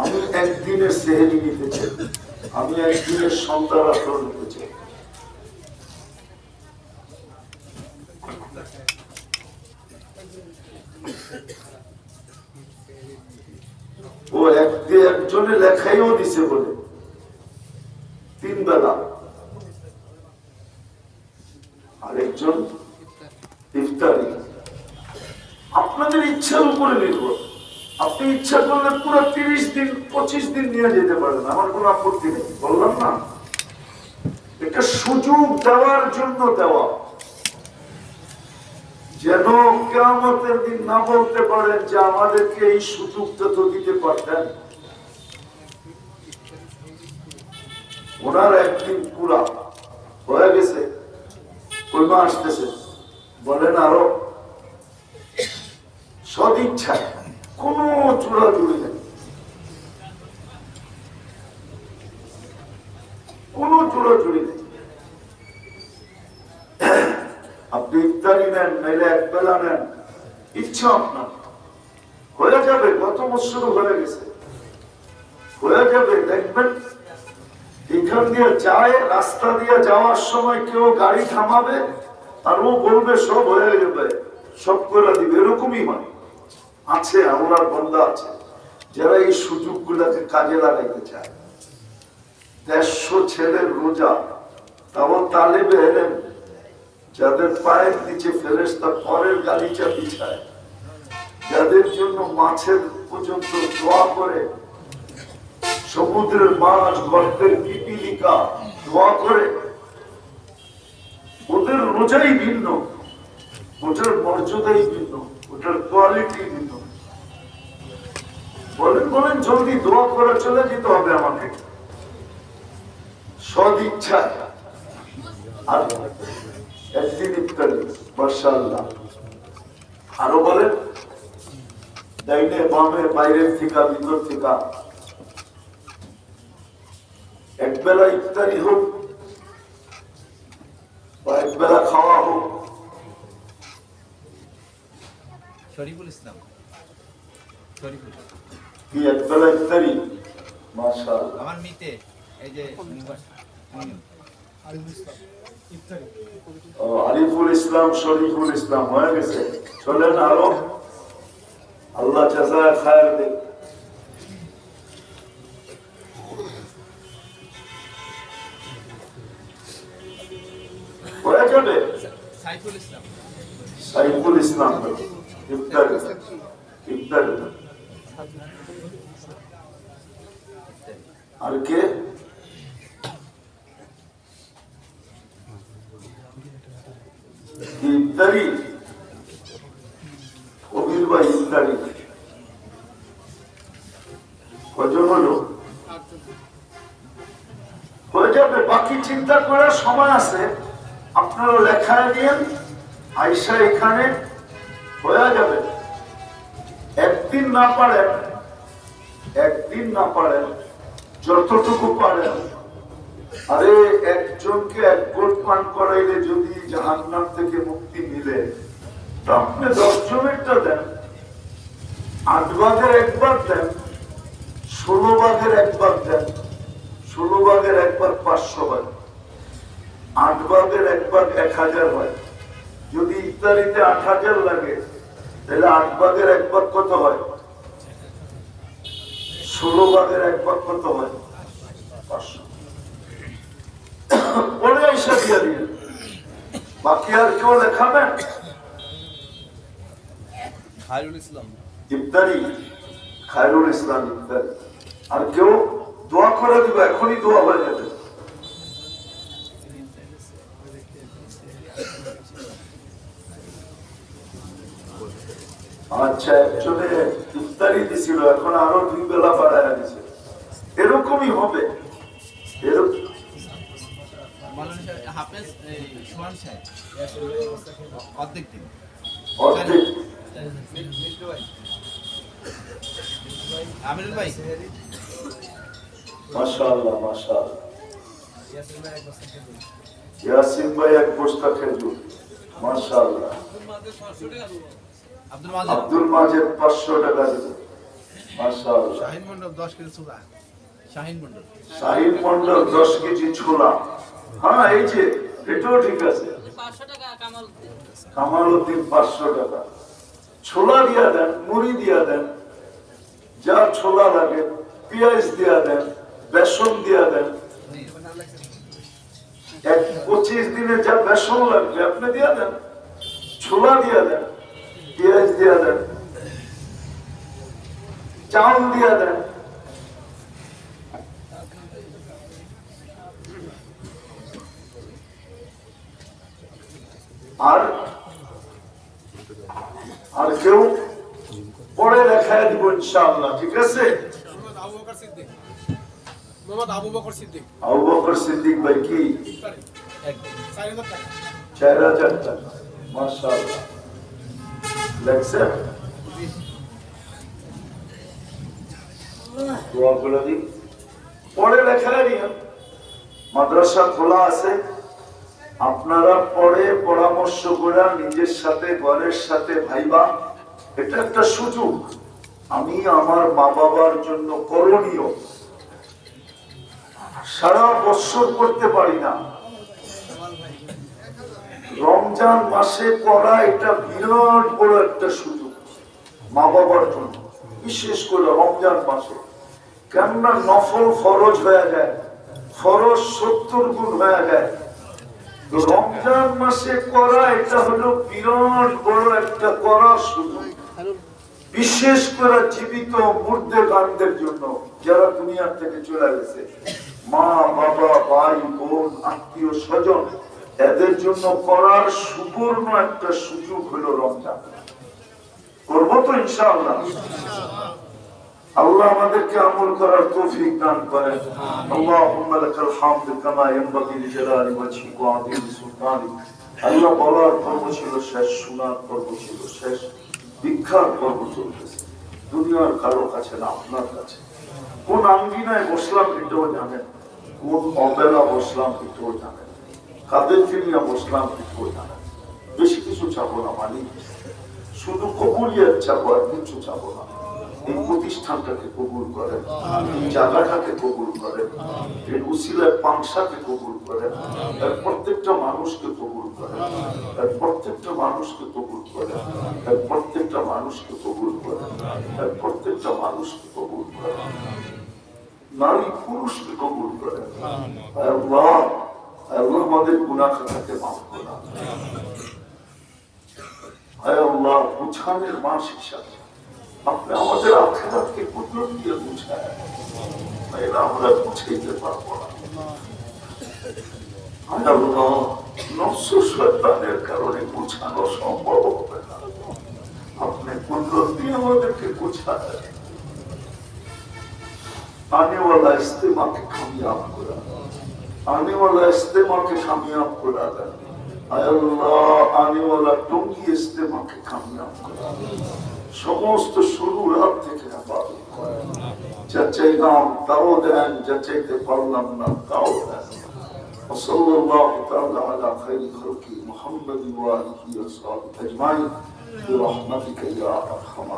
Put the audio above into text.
আমি একদিনের সেহেরি নিতে চাই, আমি একদিনের সন্ধ্যা রাত্র নিতে চাই। ও একজনে লেখাইও দিছে বলে 3 বেলা, আরেকজন ইফতারি। আপনাদের ইচ্ছার উপরে নির্ভর। আপনি ইচ্ছা করলে পুরো 30 দিন 25 দিন নিয়ে যেতে পারেন, আমার কোনো আপত্তি নেই। বললাম না, এটা সুযোগ দেওয়ার জন্য দেওয়া, যেন কিয়ামতের দিন না বলতে পারেন যে আমাদেরকে এই সুযোগটা তো দিতে পারতেন। ওনার একদিন পুরা হয়ে গেছে, ওই মা আসতেছে, বলেন আরো সদিচ্ছায়, কোন জোড়াজুড়ি নেই, কোন জোড়াজুড়ি নেই। আপনি ইফতারি নেন, নাইলে এক বেলা নেন, ইচ্ছা আপনার, হয়ে যাবে। গত বছর হয়ে গেছে, হয়ে যাবে। দেখবেন এখান দিয়ে যায়, রাস্তা দিয়ে যাওয়ার সময় কেউ গাড়ি থামাবে আর ও বলবে সব হয়ে যাবে, সব করে দিবে। এরকমই হয়, আছে আল্লাহর বান্দা আছে যারা এই সুযোগ গুলাকে কাজে লাগাইতে চায়। 150 ছেলের রোজা, তাও তালেবে এলেন, যাদের পায়ের নিচে ফেরেশতা পরের গালিচা বিছায়, যাদের জন্য মাছের পর্যন্ত দোয়া করে, সমুদ্রের মাছ গর্তের পিপিলিকা দোয়া করে, ওদের রোজাই ভিন্ন, ওটার মর্যাদাই ভিন্ন, ওটার কোয়ালিটি ভিন্ন। বলেন বলেন জলদি দোয়া করে চলে যেতে হবে আমাকে সদিচ্ছা। আর একদিন ইফতারি, মাশাআল্লাহ। আরো বলেন ডাইনে বামে বাইরের থেকে ভিতর থেকে একবেলা ইফতারি হোক বা একবেলা খাওয়া হোক। শরীফুল ইসলাম, শরীফুল কি একবেলা ইফতারি? মাশাআল্লাহ। আমার মিতে এই যে আরিফুল ইসলাম, শরীফুল ইসলাম হয়ে গেছে। চলেন আরো, আল্লাহ জাযায় খায়ের দেন। হয়ে যাবে। সাইফুল ইসলাম, সাইফুল ইসলাম ইফতারি, ইফতারি। আর কে? ইফতারি কবির ভাই, ইফতারি কজন হলো? হয়ে যাবে। বাকি চিন্তা করার সময় আছে, আপনারা লেখায় দিয়েন, আইসা এখানে হয়ে যাবে। একদিন না পারেন, একদিন না পারেন, যতটুকু পারেন। আরে একজনকে 1 গোট পান করাইলে যদি জাহান্নাম থেকে মুক্তি মিলে, তো আপনি 10 জনেরটা দেন, 8 ভাগের 1 ভাগ দেন, 16 ভাগের 1 ভাগ দেন, 16 ভাগের 1 ভাগ 500 হয়, 8 ভাগের 1 ভাগ 1000 হয়। যদি ইফতারিতে 8000 লাগে, তাহলে 8 ভাগের 1 ভাগ কত হয়? 16 ভাগের 1 ভাগ কত হয়? 500। পরে এসে দিয়ে দিন। বাকি আর কেউ লেখাবেন? খায়রুল ইসলাম ইফতারি, খায়রুল ইসলাম ইফতারি। আর কেউ দোয়া করে দিবে, এখনই দোয়া হয়ে যাবে। আচ্ছা, একজনে ইফতারি দিছিল, এখন আরো 2 বেলা বাড়ায় দিছে। এরকমই হবে। এরকম হাফেজ সোহান সাহেব অর্ধেক দিন, অর্ধেক। আমিরুল ভাই, মাশাআল্লাহ, মাশাআল্লাহ। ইয়াসিন ভাই 1 বস্তা খেজুর, মাশাআল্লাহ। আব্দুল মাজেদ আব্দুল মাজেদ 500 টাকা দিল, মাশাআল্লাহ। শাহিন মন্ডল 10 কেজি ছোলা। শাহিন মন্ডল। শাহিন মন্ডল 10 কেজি ছোলা। হ্যাঁ এই যে এটাও ঠিক আছে। 500 টাকা কামাল উদ্দিন 500 টাকা। ছোলা দিয়া দেন, মুড়ি দিয়া দেন, যা ছোলা লাগে, পেঁয়াজ দিয়া দেন, বেসন দিয়া দেন। 25 দিনে যা বেসন লাগবে আপনি দিয়া দেন, ছোলা দিয়া দেন, পেঁয়াজ দিয়া দেন, চাউল দিয়া দেন। আর কেউ পরে দেখায় দিব ইনশাআল্লাহ, ঠিক আছে? আবু বকর সিদ্দিক ভাই কি 4000 টাকা। মাশাআল্লাহ, লেখছেন? দোয়া করে দিন, পরে লেখায় নিন। মাদ্রাসা খোলা আছে, আপনারা পরে পরামর্শ করে নিজের সাথে ঘরের সাথে ভাইবা। এটা একটা সুযোগ, আমি আমার মা বাবার জন্য করণীয়। সারা বছর করতে পারি না, রমজান মাসে করা এটা বিরাট বড় একটা সুযোগ মা বাবার জন্য, বিশেষ করে রমজান মাসে। কেননা নফল ফরজ হয়ে যায়, ফরজ 70 গুণ হয়ে যায়। রমজান মাসে করা এটা হলো বিরাট বড় একটা করার সুযোগ, বিশেষ করে জীবিত মুর্দে গানদের জন্য, যারা দুনিয়ার থেকে চলে গেছে, মা বাবা ভাই বোন আত্মীয় স্বজন, এদের জন্য করার সুবর্ণ একটা সুযোগ হলো রমজান। করবো তো ইনশাআল্লাহ। আল্লাহ আমাদেরকে আমল করার তৌফিক দান করেন। আল্লাহুম্মা লাকাল হামদু কামা ইয়ানবাগি লিজালালি ওয়াজহিকা ওয়া আযীমি সুলতানিক। আল্লাহ বলার পর্ব ছিল শেষ, শোনার পর্ব ছিল শেষ, ভিক্ষার পর্ব চলতেছে। দুনিয়ার কারো কাছে না, আপনার কাছে। কোন আঙ্গিনায় বসলাম এটাও জানেন, কোন অবেলা বসলাম এটাও জানেন, কাদেরকে নিয়ে বসলাম এটাও জানেন। বেশি কিছু চাবো না, মালিক শুধু কবুলিয়াত চাবো, আর কিছু চাবো না। এই প্রতিষ্ঠানটাকে কবুল করেন, এই জায়গাটাকে কবুল করেন, এই উসিলায় পাংশাকে কবুল করেন, এর প্রত্যেকটা মানুষকে কবুল করেন, এর প্রত্যেকটা মানুষকে কবুল করেন, এর প্রত্যেকটা মানুষকে কবুল করেন, এর প্রত্যেকটা মানুষকে কবুল করেন, নারী পুরুষকে কবুল করেন। আল্লাহ আল্লাহ আমাদের গুনাহ খাতাকে মাফ করেন। আল্লাহ বুঝানের মাস হিসাবে আপনি আমাদের আখিরাতকে কুদরত দিয়ে বুঝায়, এরা আমরা বুঝাইতে পারবো না। আল্লাহ নফস শয়তানের কারণে বুঝানো সম্ভব হবে না, আপনি কুদরত দিয়ে আমাদেরকে বুঝায়। आने वाला इस्तेमा के कामयाब करा, आने वाला इस्तेमा के कामयाब करा, अल्लाह आने वाला टोंगी इस्तेमा के कामयाब करा। समस्त शुरू रात থেকে হেফাজত করেন, যা চাইলাম তাও দেন, যা চাইতে পারলাম না তাও দেন। وصلى الله تعالى على خير خلقه محمد وآله وصحبه أجمعين برحمتك يا أرحم